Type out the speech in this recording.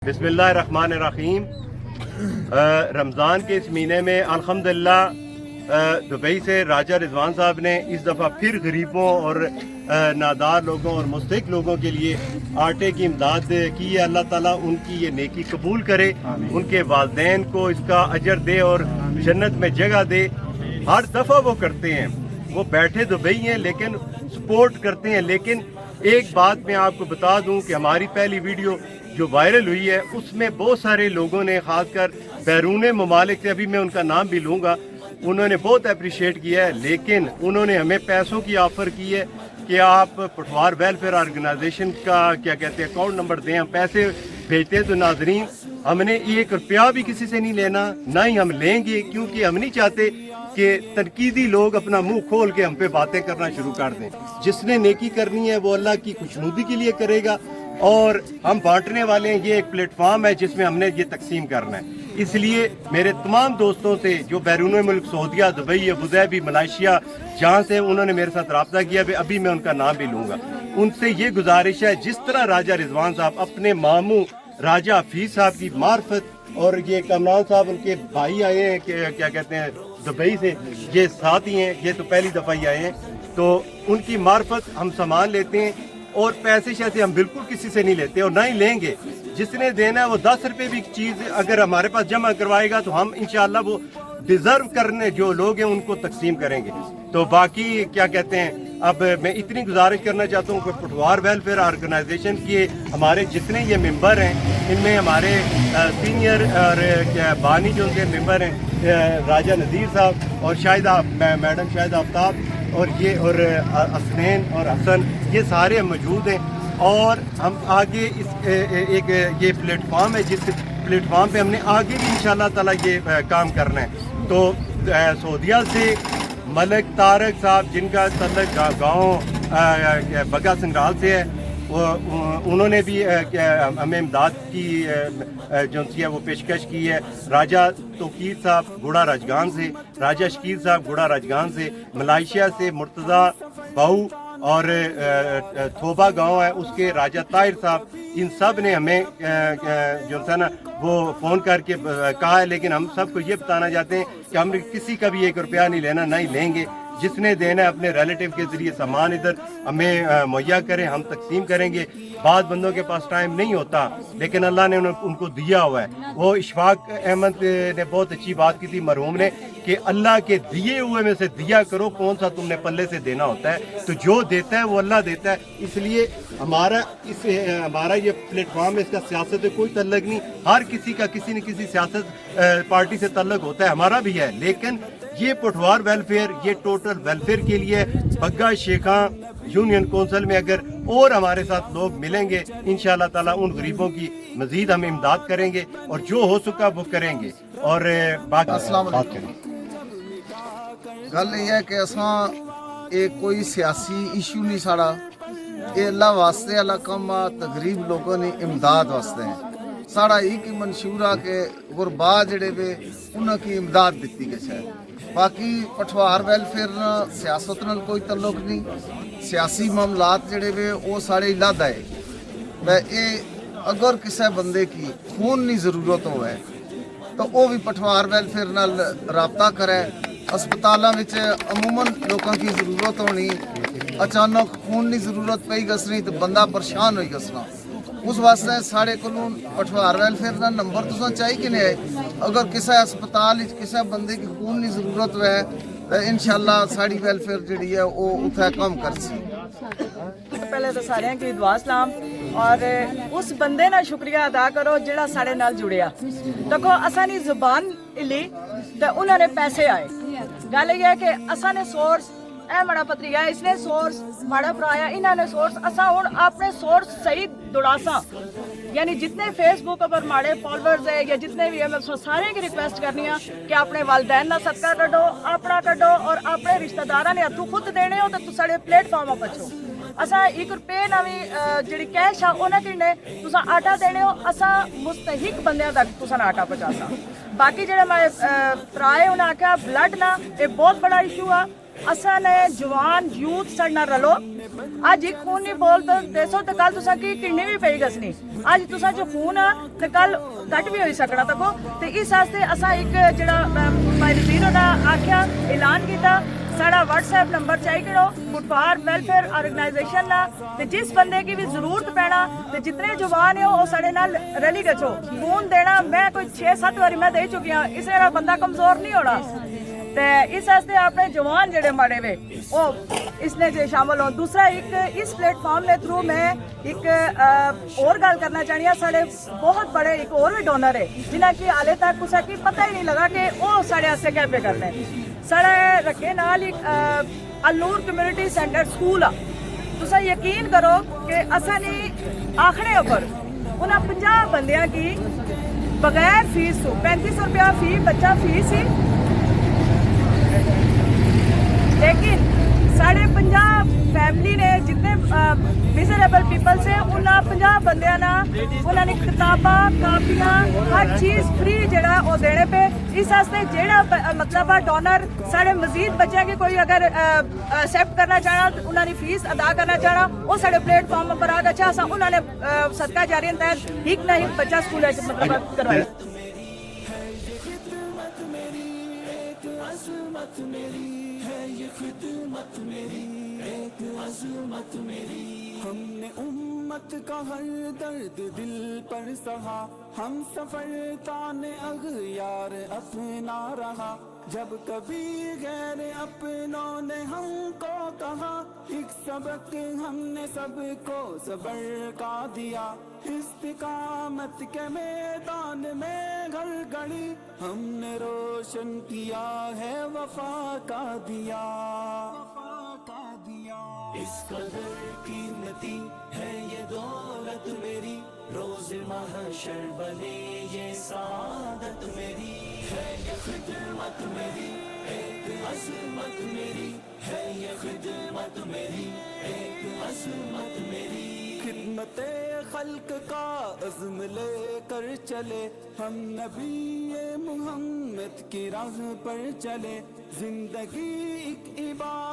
बिस्मिल्लाहिर्रहमानिर्रहीम। रमज़ान के इस महीने में अल्हम्दुलिल्लाह दुबई से राजा रिजवान साहब ने इस दफ़ा फिर गरीबों और नादार लोगों और मुस्तहिक लोगों के लिए आटे की इमदाद की है। अल्लाह ताला उनकी ये नेकी कबूल करे, उनके वालिदैन को इसका अजर दे और जन्नत में जगह दे। हर दफ़ा वो करते हैं, वो बैठे दुबई हैं लेकिन सपोर्ट करते हैं। लेकिन एक बात मैं आपको बता दूं कि हमारी पहली वीडियो जो वायरल हुई है उसमें बहुत सारे लोगों ने, खासकर बैरून ममालिक से, अभी मैं उनका नाम भी लूँगा, उन्होंने बहुत अप्रिशिएट किया है। लेकिन उन्होंने हमें पैसों की ऑफ़र की है कि आप पटवार वेलफेयर ऑर्गेनाइजेशन का क्या कहते हैं अकाउंट नंबर दें, हम पैसे भेजते हैं। तो नाजरीन, हमने 1 रुपया भी किसी से नहीं लेना, ना ही हम लेंगे, क्योंकि हम नहीं चाहते कि तनकीदी लोग अपना मुंह खोल के हम पे बातें करना शुरू कर दें। जिसने नेकी करनी है वो अल्लाह की खुशनुदी के लिए करेगा और हम बांटने वाले हैं। ये एक प्लेटफॉर्म है जिसमें हमने ये तकसीम करना है। इसलिए मेरे तमाम दोस्तों से जो बैरून मुल्क सऊदीया, दुबई, अबूधाबी, मलेशिया जहाँ से, उन्होंने मेरे साथ रब्ता किया, अभी मैं उनका नाम भी लूँगा, उनसे ये गुजारिश है जिस तरह राजा रिजवान साहब अपने मामू राजा हफीज साहब की मार्फत, और ये कमरान साहब उनके भाई आए हैं क्या कहते हैं दुबई से, ये साथ ही हैं, ये तो पहली दफ़ा ही आए हैं, तो उनकी मार्फत हम सामान लेते हैं और पैसे शैसे हम बिल्कुल किसी से नहीं लेते और ना ही लेंगे। जिसने देना है वो 10 रुपये भी चीज़ अगर हमारे पास जमा करवाएगा तो हम इंशाल्लाह वो डिज़र्व करने जो लोग हैं उनको तकसीम करेंगे। तो बाकी क्या कहते हैं, अब मैं इतनी गुजारिश करना चाहता हूँ कि पटवार वेलफेयर ऑर्गेनाइजेशन के हमारे जितने ये मेंबर हैं, इनमें हमारे सीनियर और बानी जो उनके मेंबर हैं, राजा नज़ीर साहब और मैडम शाहिद आफ्ताब और हसनैन और हसन, ये सारे मौजूद हैं। और हम आगे एक ये प्लेटफॉर्म है जिस प्लेटफॉर्म पे हमने आगे भी इंशाल्लाह ताला ये काम करना है। तो सऊदीया से मलिक तारक साहब, जिनका तल्लुक गाँव बग्गा संग्राल से है, उन्होंने भी हमें इमदाद की जो है वो पेशकश की है। राजा तोकीर साहब गुड़ा राजगान से, राजा शकीर साहब गुड़ा राजगान से, मलेशिया से मुर्तज़ा बाऊ और थोबा गांव है उसके राजा ताहिर साहब, इन सब ने हमें जो है ना वो फ़ोन करके कहा है। लेकिन हम सबको ये बताना चाहते हैं कि हम किसी का भी 1 रुपया नहीं लेना, ना ही लेंगे। जिसने देना है अपने रिलेटिव के ज़रिए सामान इधर हमें मुहैया करें, हम तकसीम करेंगे। बाद बंदों के पास टाइम नहीं होता, लेकिन अल्लाह ने उनको दिया हुआ है। वो इशफाक अहमद ने बहुत अच्छी बात की थी मरहूम ने, कि अल्लाह के दिए हुए में से दिया करो, कौन सा तुमने पल्ले से देना होता है। तो जो देता है वो अल्लाह देता है। इसलिए हमारा ये प्लेटफॉर्म है, इसका सियासत से कोई तल्लक नहीं। हर किसी का किसी न किसी सियासत पार्टी से तल्लक होता है, हमारा भी है। लेकिन ये पटवार वेलफेयर, ये टोटल वेलफेयर के लिए बग्गा शेखा यूनियन कौंसिल में अगर और हमारे साथ लोग मिलेंगे, इंशाल्लाह ताला उन गरीबों की मजीद हम इमदाद करेंगे और जो हो सका वो करेंगे। और बाकी बात करें, गल यह है कि असां कोई सियासी इशू नहीं, साड़ा ये अल्लाह वास्ते अल्लाह कम आ, गरीब लोगों ने इमदाद वास्ते हैं। साड़ा एक ही मंशूर आ कि गुरबा जड़े वे उनकी इमदाद दी गई है। बाकी पटवार वेलफेयर सियासत नाल कोई तल्लुक नहीं, सियासी मामलात जड़े वे वो साढ़े इलादा है। वह अगर किसी बंदे की खून की जरूरत हो तो वो भी पटवार वेलफेयर नाल राबता करे। अस्पतालों में अमूमन लोगों की जरूरत होनी, अचानक खून की जरूरत पई गसनी तो बंदा परेशान हो गसना, उस वास्ते साढ़े को पटवार वेलफेयर का नंबर तुसा चाहिए कि नहीं है। अगर किसी अस्पताल किसी बंदे की खून की जरूरत है तो इंशाल्लाह साड़ी वेलफेयर जी है वो उत्थे काम कर सी। पहले तो सारे की दुआ सलाम, और उस बंदे ना शुक्रिया अदा करो जिहड़ा साढ़े नाल जुड़िया। देखो असा नी जुबान हिली तो उन्होंने पैसे आए। गल यह है कि असा ने सोर्स माड़ा पत्रिया, इसने सोर्स माड़ा भराया, इन्होंने सोर्स, असा हुण अपने सोर्स सही दुड़ासा। यानी जितने फेसबुक पर माड़े फॉलोअर्स है या जितने भी है, मैं सारे की रिक्वेस्ट करनी है कि अपने वालदैन का सदका कड्डो, अपना कड्डो, और अपने रिश्तेदारां ने हथों खुद देने हो तो साढ़े प्लेटफॉर्म पर बचो। असा 1 रुपये ना भी जी कैश आ उन्हें किन्ने तुसा आटा देने हो, असा मुस्तहिक बंदे तक तुसा आटा पहुँचासा। बाकी जो मेरे भरा है उन्हें आख्या ब्लड ना ये बहुत बड़ा इशू आ, ਅਸਾਂ ਨੇ ਜਵਾਨ ਯੂਥ ਸਾਡੇ ਨਾਲ ਰਲੋ ਅੱਜ ਇੱਕ ਖੂਨ ਨਹੀਂ ਬੋਲਦਾ ਦੇਸੋ ਤੇ ਕੱਲ ਤੁਸੀਂ ਕੀ ਕਿੰਨੀ ਵੀ ਪਈ ਗਸਨੀ ਅੱਜ ਤੁਸੀਂ ਜੋ ਖੂਨ ਆ ਤੇ ਕੱਲ ਘਟ ਵੀ ਹੋਈ ਸਕਣਾ ਤੱਕੋ ਤੇ ਇਸ ਵਾਸਤੇ ਅਸਾਂ ਇੱਕ ਜਿਹੜਾ ਮਾਈ ਵੀਰੋ ਦਾ ਆਖਿਆ ਐਲਾਨ ਕੀਤਾ साड़ा WhatsApp नंबर चाहिए फुटपाथ वेलफेयर ऑर्गेनाइजेशन ला ते जिस बंदे की भी जरूरत पैना ते जितने जवान है वो साढ़े नाल रली गचो खून देना मैं कोई 6-7 बारी मैं दे चुकी हूं इस तरह बंदा कमजोर नहीं होना ते इस वास्ते अपने जवान जेड़े माड़े वे ओ इसने जे शामिल हो दूसरा एक इस प्लेटफॉर्म के थ्रू मैं एक और गल करना चाहनी हूं साढ़े बहुत बड़े एक और भी डोनर है जिन्हें कि हाले तक कुछ की पता ही नहीं लगा कि वो साढ़े वास्ते क्या पे करते हैं साढ़े रखे नाल एक अलनूर कम्युनिटी सेंटर स्कूल आ तुसा यकीन करो कि असा ने आखने ऊपर उन्हें 50 बंदियां की बगैर फीस तो 3500 रुपया फी बच्चा फीस ही लेकिन साढ़े 50 फैमिली ने जितने मिजरेबल पीपल से उन्हें 50 बंदियां ना उन्होंने किताबा कापियां हर चीज फ्री जड़ा वो देने पे इस वास्ते जेड़ा मतलब डोनर साढ़े मजीद बच्चे के कोई अगर एक्सेप्ट करना चाहना तो उन्होंने फीस अदा करना चाहना वो साढ़े प्लेटफॉर्म पर आ गया अच्छा उन्होंने सदका जारी तहत एक ना एक बच्चा स्कूल मतलब करवाया हमने उम्मत का हर दर्द दिल पर सहा हम सफर ताने अगयार अपना रहा जब कभी गैर अपनों ने हमको कहा एक सबक हमने सबको सबर का दिया इस्तिकामत के मैदान में घर गढ़ी हमने रोशन किया है वफा का दिया इस कदर कीमती है ये दौलत मेरी रोज महशर बने ये सादत मेरी है ये खिदमत मेरी एक अज़मत मेरी है ये खिदमत मेरी एक अज़मत मेरी खिदमत खल्क का अज़्म लेकर चले हम नबी मुहम्मद की राह पर चले जिंदगी एक इबादत